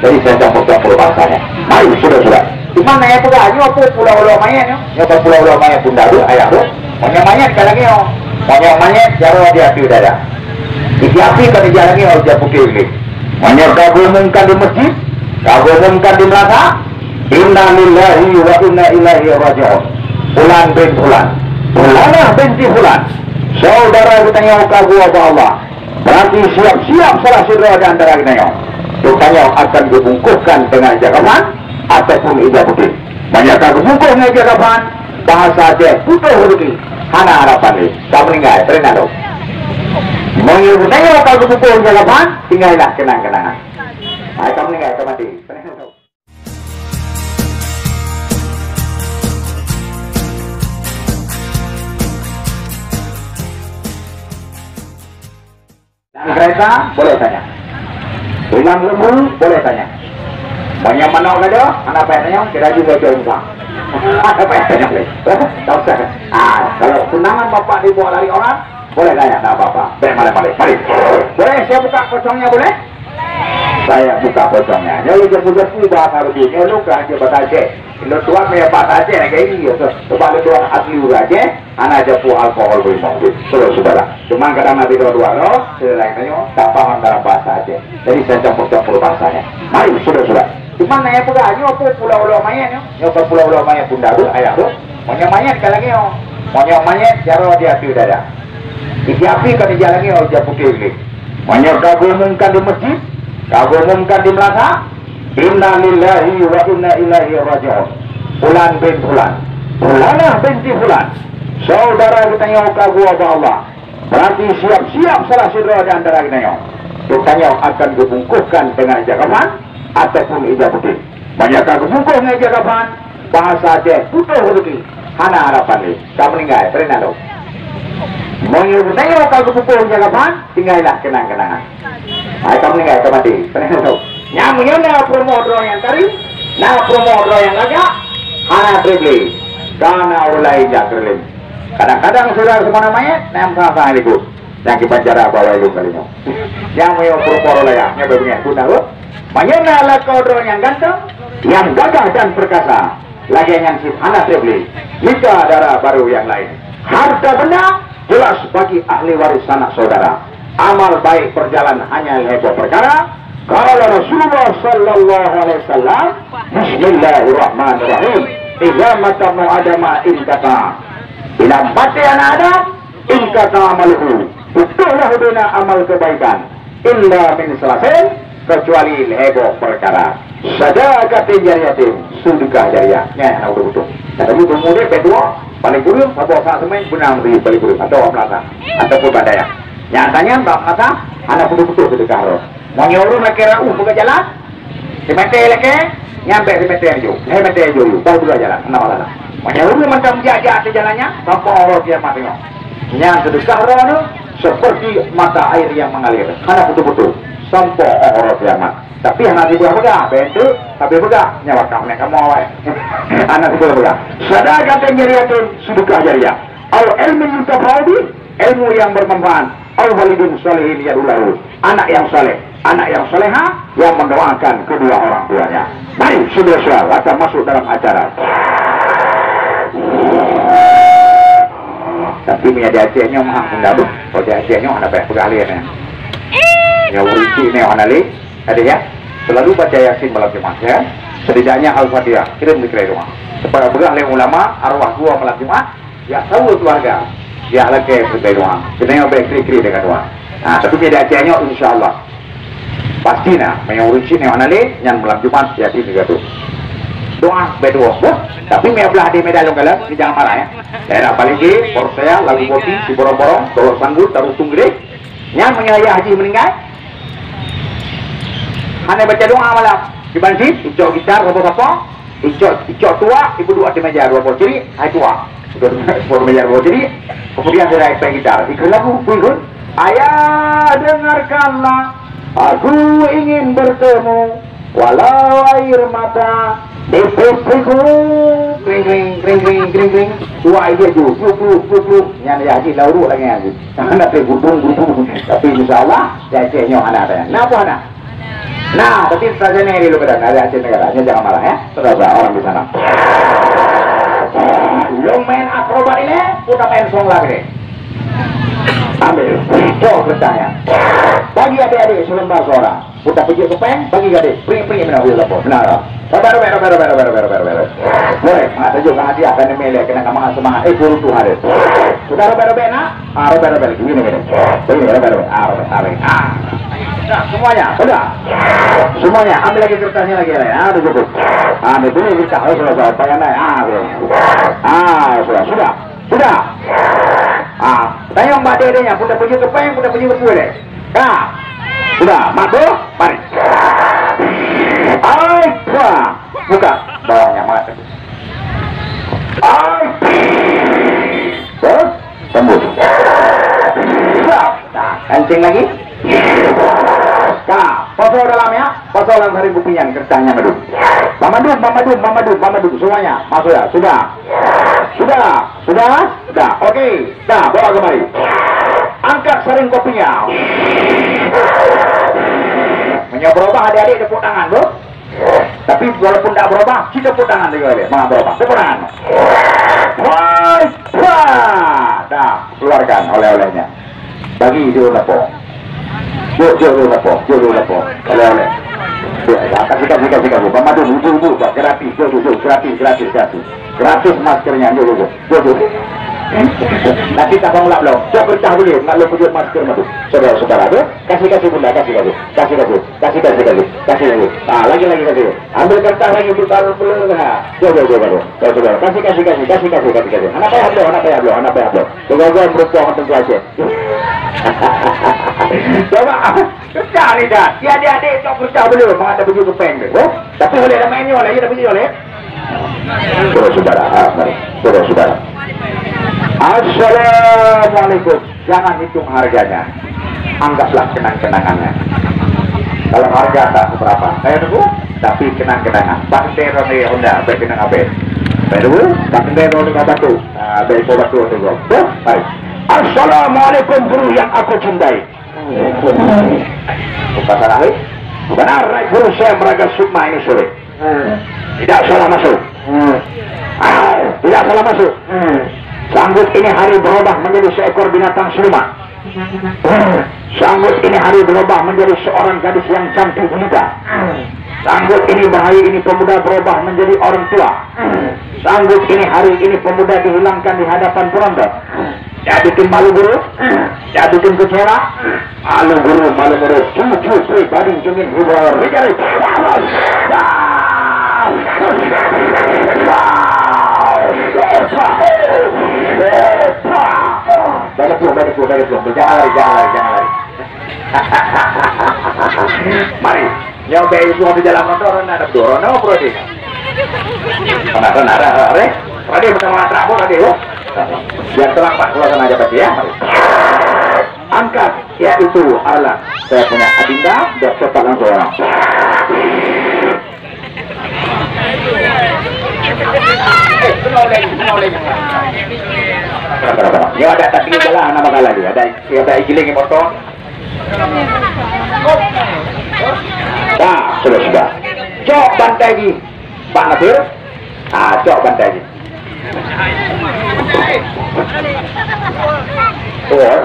Jadi saya campur-campur bahasanya. Mari sudah. Cuma nanya pula nyopo pulau-pulau mayat yo. Nyopo pulau-pulau mayat pun dalu ayah lo. Monya mayat kalangnya yo. Monya mayat jaro dia di udara. Iki api kan dijalangi oleh dia putih ini. Monya kagumumkan di masjid, kagumumkan di neraka. Inna lillahi wa inna ilaihi raji'un. Fulan bin fulan. Fulanah binti fulan. Saudara kita yang kagu Allah. Berarti siap-siap salah saudara di antara kita yang rupanya akan dibungkukan dengan jagapan ataupun ijab putih. Banyak kagu bungkus dengan jagapan bahasa dia putih rezeki. Hana harapan ni. Tak meninggal, terina dong. Mengiru kagu bungkus dengan jagapan, tinggallah kenang-kenangan. Tak meninggal, tak mati. Terina dong. Kereta boleh tanya, hilang lembu boleh tanya, banyak mana ada, anak payahnya kira juga jauh apa payahnya boleh, tak usah kan? Kalau tunangan bapak dibawa lari orang, boleh tanya, tak apa-apa, mari, boleh saya buka pocongnya boleh? Saya buka pocongnya, jadi jemput bahasa lebih, lu kan coba aja, lu tua punya bahasa aja, kayak ini, coba lu tua asli aja, anak aja pu alkohol boleh mungkin, saudara. Cuma kadang nanti dua-dua no, selainnya tak paham dalam bahasa aja. Jadi saya campur-campur bahasanya. Mari sudah. Cuma nanya pula nyopo pulau-pulau mayat yo. Nyopo pulau-pulau mayat pun dalu ayah lo. Monya mayat kalangnya yo. Monya mayat jaro dia di udara. Iki api kan dijalangi oleh dia putih ini. Monya kagumumkan di masjid, kagumumkan di neraka. Inna lillahi wa inna ilaihi raji'un. Fulan bin fulan. Fulanah binti fulan. Saudara kita yang kagu Allah. Berarti siap-siap salah saudara di antara kita yang rupanya akan dibungkukan dengan jagapan ataupun ijab putih. Banyak kagu bungkus dengan jagapan bahasa dia putih rezeki. Hana harapan ni. Tak meninggal, terina dong. Mengiru kagu bungkus dengan jagapan, tinggallah kenang-kenangan. Tak meninggal, tak mati. Terina dong. Nyamnya na promo yang tadi, na promo yang agak hana tribli. Karena ulai jakrlim. Kadang-kadang saudara semua namanya, nam sama ikut. Yang kipancara bawa ilmu kalinya. Yang mau pura-pura layaknya begini, guna lo. Manyana ala kodro yang ganteng, yang gagah dan perkasa. Lagi yang sif anak trebli. Nikah darah baru yang lain. Harta benda jelas bagi ahli waris sanak saudara. Amal baik berjalan hanya heboh perkara. Kalau Rasulullah sallallahu alaihi wasallam, Bismillahirrahmanirrahim. Idza matamu adama in kata. Bila mati anak Adam, in kata amaluhu. Betullah dina amal kebaikan. Illa min salasin, kecuali heboh perkara. Sadaqatin jariyatin, sedekah jariyah. Ya, nak betul. Kata betul mudah kedua, paling buruk apa saat semain benang di paling buruk atau melata ataupun badaya. Nyatanya bab mata, anak betul-betul sedekah roh. Mau nyuruh mereka buka jalan, semeter leke, nyampe semeter jauh, semeter jauh, baru buka jalan, kenapa lah? Mau nyuruh macam jajah di jalannya, sampai orang dia mati. Yang sedekah roh itu seperti mata air yang mengalir, anak betul-betul sampai orang dia mati. Tapi anak ibu apa bentuk, tapi buka nyawa kamu awal. Anak ibu buka. Sedekah jariyatin, sedekah jariyah. Al ilmu yutafawdi, ilmu yang bermanfaat. Al walidun salihin yadulahu, anak yang saleh. Anak yang soleha yang mendoakan kedua orang tuanya. Mari saudara akan masuk dalam acara. Tapi punya diaciannya mahal mendabu. Kalau diaciannya ada banyak pegalian ya. Yang urisi ini yang anali. Ada ya. Selalu baca Yasin malam Jumat ya. Setidaknya Al-Fatihah kirim di rumah. Supaya beralih ulama arwah gua malam Jumat. Ya tahu keluarga. Ya lagi di rumah. Kita yang berkiri-kiri dengan doa. Nah, tapi punya diaciannya insya Allah. Pasti nah, yang urusin yang mana ni, yang malam Jumat jadi juga tu. Doa berdoa, tapi belah di medalong kalah, ni jangan marah ya. Daerah Paligi, Porsaya, Lagu Boti, si borong-borong, Tolong Sanggul, Taruh Tunggiri, yang menyayah haji meninggal. Hanya baca doa malam di masjid, icok gitar, apa-apa, icok tua, ibu dua di meja dua bociri, hai tua, dua meja dua bociri, kemudian saya naik gitar, ikut lagu, ikut, ayah dengarkanlah. Aku ingin bertemu walau air mata di pipiku kring kring tua aja ju nyanyi haji lauru lagi haji anak budung tapi insyaallah jadinya anak ada napa anak Nah, tapi saja nih dulu benar, ada Asia Tenggara, jangan marah ya, saudara orang di sana. Yang main akrobat ini, udah main song lagi. Ambil, coba bertanya. Bagi adik-adik selembar suara, udah pergi ke pen, bagi adik, pring benar boleh lapor, benar. Baru. Boleh, ada juga hadiah akan dimilih, kena kamangan semangat, buru tuh hari. Sudah baru nak, baru, gini, baru, nah, semuanya, sudah, semuanya, ambil lagi kertasnya lagi ya, udah cukup. Ambil dulu kita, sudah, bayar naik, sudah. Tanya mbak dedenya, udah pergi ke pen, udah pergi ke kue, sudah, madu, mari. Buka bawahnya mata. Tembus. Nah, kencing lagi. Pasal dalamnya, pasal dalam hari buktinya kertasnya Mamadun, semuanya masuk ya, sudah, oke, bawa kembali. Angkat saring kopinya. Berubah adik-adik tepuk tangan, bro. Tapi walaupun tidak berubah, kita tepuk tangan juga deh. Mana berubah? Tepuk tangan. Dah, keluarkan oleh-olehnya. Bagi dulu lepo. Jauh lepo. Oleh-oleh. Kasih. Mama dulu, gratis. Gratis maskernya, jauh. Nanti tak mau belum. Coba bertah boleh, nak lo pujut masker madu. Saudara, kasih bunda, kasih. Ah, lagi kasih. Ambil kertas lagi ditaruh belum. Jauh. Saudara, kasih. Anak payah belum. Coba berpuang tentu aja. Coba, cari dah. Ya adik-adik tak bertah belum. Mengada baju kepen. Tapi boleh ada mainnya, boleh. Saudara. Assalamualaikum. Jangan hitung harganya, anggaplah kenang-kenangannya. Kalau harga tak seberapa, saya tunggu, tapi kenang-kenangan. Bandero nih Honda, kenang apa? Bandero nih batu, batu tunggu. Baik. Assalamualaikum guru yang aku cintai. Bukan salah, benar, guru saya Meraga Sukma ini sore. Tidak salah masuk. Sanggup ini hari berubah menjadi seekor binatang siluman. Sanggup ini hari berubah menjadi seorang gadis yang cantik jelita. Sanggup ini bahaya ini pemuda berubah menjadi orang tua. Sanggup ini hari ini pemuda dihilangkan di hadapan penonton. Tidak bikin malu guru, tidak bikin kecewa. Malu guru. Cucu pribadi jengin hubur. Dari belum, jangan lari. Mari, nyoba itu di dalam motor, ada dorong, nama prodi. Prodi bersama Trapo tadi, biar terang Pak, keluarkan aja Pak ya. Angkat, yaitu adalah saya punya adinda, dan cepat langsung orang. Ya ada tadi jalan nama lagi ada ikiling yang potong. Sudah. Cok bantai lagi, Pak Nasir. Cok bantai lagi.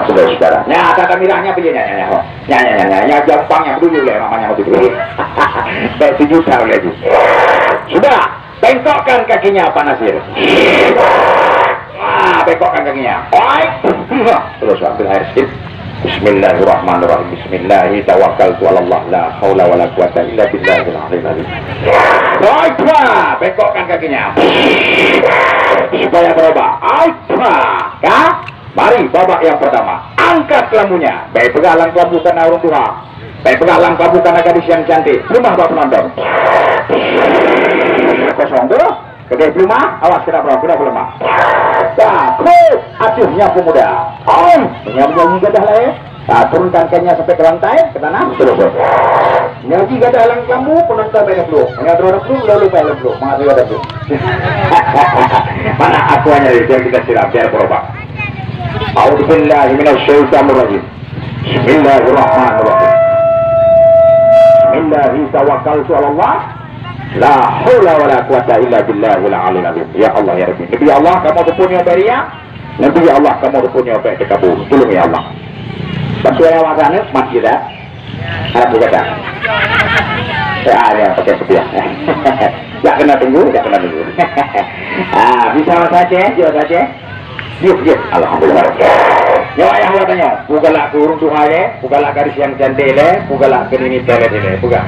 Sudah. Nah, kata mirahnya begini. Nyanyi Jepangnya dulu ya namanya waktu itu. Baik 7 tahun lagi. Sudah. Bengkokkan kakinya Pak Nasir. Bengkokkan kakinya. Baik. Terus ambil air sedikit. Bismillahirrahmanirrahim. Bismillahi tawakkaltu 'ala Allah la haula wala quwata illa billahil azim. Baik, bengkokkan kakinya. Supaya berubah. Mari babak yang pertama. Angkat kelambunya. Baik pegalang kelambu karena orang tua. Baik pegalang kelambu karena gadis yang cantik. Rumah Bapak penonton. Kosong tuh. Kedai pelumah, awas kena pelemah. Acuhnya pemuda. Menyanyi gadah lah ya. Turunkan kainnya sampai ke lantai, ke tanah, terus. Nyanyi gadah lang kelambu, penonton banyak dulu. Mengatur orang dulu, lalu banyak dulu. Mengatur ada dulu. Mana akuannya yang kita siram, biar berubah. A'udzubillahi minasyaitonir rajim. Bismillahirrahmanirrahim. Bismillahi tawakkaltu 'ala Allah. La haula wala quwata illa billahil aliyil azim. Ya Allah ya Rabbi. Nabi Allah kamu punya beria. Nabi Allah kamu punya apa dekabur. Tolong ya Allah. Bantu ya wasana masjid dah. Harap berkata. Ada pakai sepiah. Tak kena tunggu, tak kena tunggu. Bisa saja, jauh saja. Yuk. Alhamdulillah. Ya ayah katanya, bukalah kurung Tuhan le, bukalah garis yang cantik le, bukalah ke ini pelet le, buka.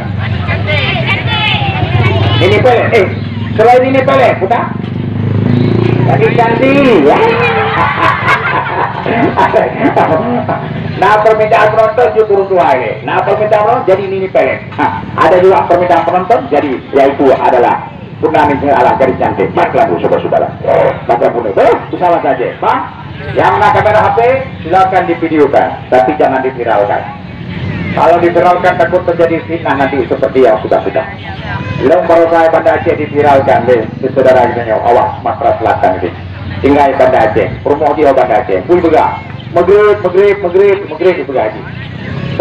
Ini pelet, selain ini pelet, buka. Lagi cantik. Nah permintaan penonton juga turun Tuhan le. Nah permintaan penonton jadi ini pelet. Ada juga permintaan penonton jadi yaitu adalah purnamanya ala garis cantik. Baiklah bu, saudara-saudara. Baca pun itu, salah saja, Pak. Yang nak kamera HP silakan divideokan, tapi jangan diviralkan. Kalau diviralkan takut terjadi fitnah nanti seperti yang sudah. Belum baru saya Banda Aceh diviralkan deh, saudara kita awas Sumatera Selatan ini. Tinggal Banda Aceh, promo dia Banda Aceh. Pun juga, magrib begaji.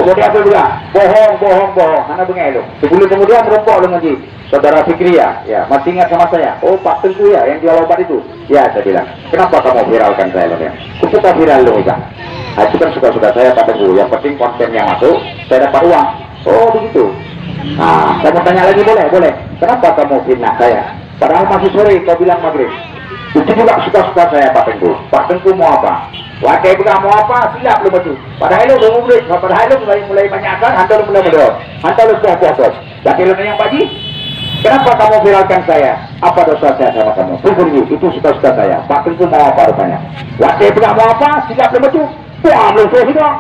Kemudian apa juga? Bohong. Anak bengai lo. Sebelum kemudian merokok dengan ji. Saudara Fikria, ya masih ingat sama saya? Oh Pak Tengku ya, yang jual obat itu. Ya saya bilang, kenapa kamu viralkan saya lo ya? Aku suka viral lo ya. Itu kan suka-suka saya Pak Tengku. Yang penting konten yang masuk, saya dapat uang. Oh begitu. Nah, saya mau tanya lagi boleh? Kenapa kamu fitnah saya? Padahal masih sore, kau bilang maghrib. Itu juga suka-suka saya Pak Tengku. Pak Tengku mau apa? Wakai pula mau apa? Silap lu betul. Padahal lu mulai banyak kan? Hantar lu mulai. Hantar lu puas. Laki lu yang pagi. Kenapa kamu viralkan saya? Apa dosa saya sama kamu? Tunggu itu suka-suka saya. Pak Tengku mau apa rupanya? Wakai pula mau apa? Silap lu betul. Puang lu sudah.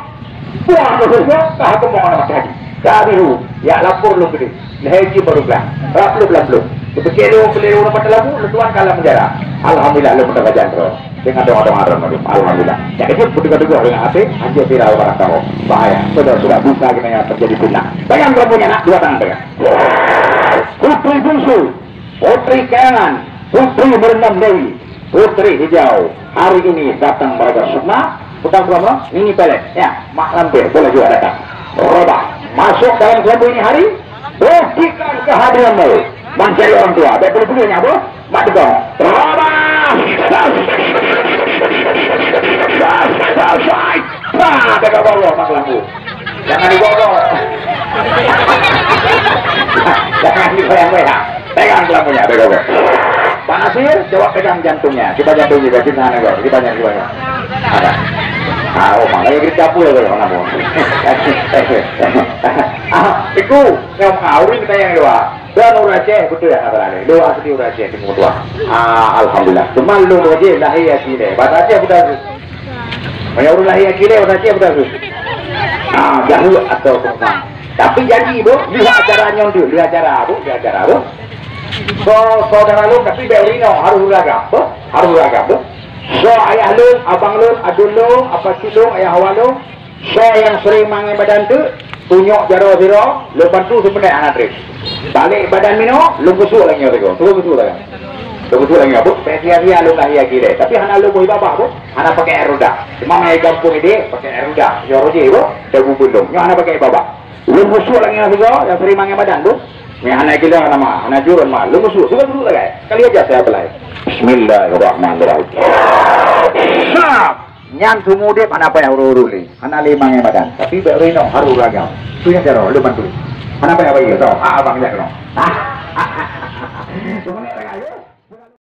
Tak aku mau nama tadi. Kabiru. Ya lapor lu gede. Lehaji baru belah. Rap lu belum. Keliru dapat lagu, lu tuan kalah menjara. Alhamdulillah lu mendapat jantro. Dengan doa-doa alhamdulillah. Ya itu berdua dengan hati, anjir viral barang kamu. Bahaya. Sudah bisa kita yang terjadi fitnah. Pegang kamunya nak, dua tangan pegang. Putri bungsu, putri kanan, putri berenam dewi, putri hijau. Hari ini datang pada sunnah. Bukan ini pelet. Ya, mak lampir boleh juga datang. Roba masuk dalam kelompok ini hari. Buktikan kehadiranmu. Mencari orang tua, baik perlu-perlunya bu, mak degong. Roba. Pegang bawah mak lampu. Jangan dibawa. Jangan digoyang-goyang. Pegang lampunya, pegang. Pak Nasir, coba pegang jantungnya. Kita jantungnya, kita sana kok. Kita banyak. Ada. Oh, makanya kita capul ya kalau kamu. Iku yang kawin kita yang dua. Dan Aceh betul ya kabarnya. Lu asli Aceh timur tua. Alhamdulillah. Cuma lu aja lahir Aceh. Bahasa Aceh betul. Banyak orang lahir Aceh, bahasa Aceh betul. Jauh atau kurang. Tapi jadi bu, lihat acaranya dulu. Lihat acara bu. So saudara lu tapi berino harus ragam bu. So ayah lu, abang lu, adun lu, apa cilung, ayah hawa lu. So yang sering mangai badan tu, tunjuk jaro-jaro, lu bantu sebenarnya anak trip. Balik badan mino, lu busuk lagi orang tu, busuk lagi bu. Sia-sia lu kahia kira. Tapi hana lu boleh babak bu, hana pakai air roda. Cuma mai kampung ini pakai air roda. Jaro-jaro bu, dagu bundung. Nyo hana pakai babak. Lu busuk lagi orang yang sering mangai badan bu. Ni hana gila nama, hana jurun mah. Lu busuk lagi. Kali aja saya pelai. Bismillahirrahmanirrahim. Nyan sumude apa yang uru-uru ni. Hana lima yang badan. Tapi berino haru ragam. Tu yang jaro, lu bantu. Hana apa yang bayi? Abang jago.